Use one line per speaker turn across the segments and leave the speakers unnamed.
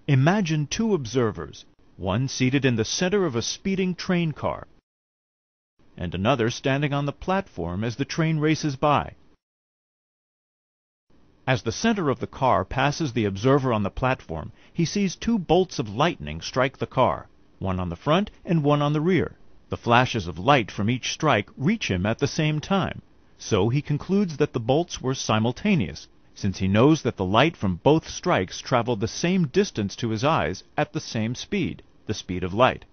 Imagine two observers, one seated in the center of a speeding train car, and another standing on the platform as the train races by. As the center of the car passes the observer on the platform, he sees two bolts of lightning strike the car, one on the front and one on the rear. The flashes of light from each strike reach him at the same time, so he concludes that the bolts were simultaneous, since he knows that the light from both strikes traveled the same distance to his eyes at the same speed, the speed of light.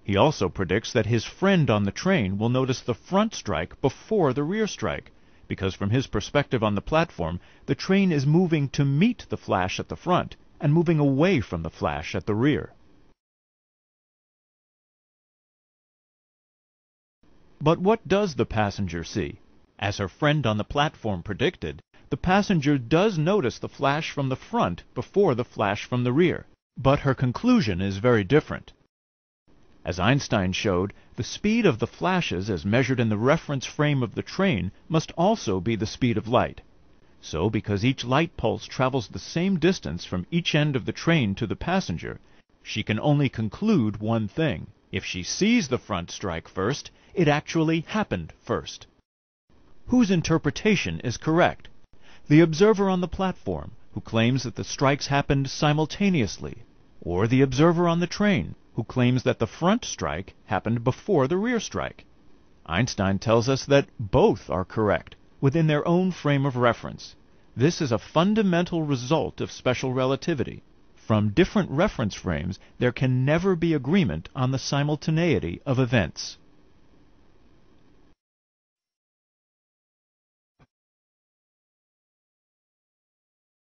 He also predicts that his friend on the train will notice the front strike before the rear strike, because from his perspective on the platform, the train is moving to meet the flash at the front and moving away from the flash at the rear. But what does the passenger see? As her friend on the platform predicted, the passenger does notice the flash from the front before the flash from the rear, but her conclusion is very different. As Einstein showed, the speed of the flashes as measured in the reference frame of the train must also be the speed of light. So, because each light pulse travels the same distance from each end of the train to the passenger, she can only conclude one thing. If she sees the front strike first, it actually happened first. Whose interpretation is correct? The observer on the platform, who claims that the strikes happened simultaneously, or the observer on the train, who claims that the front strike happened before the rear strike? Einstein tells us that both are correct, within their own frame of reference. This is a fundamental result of special relativity. From different reference frames, there can never be agreement on the simultaneity of events.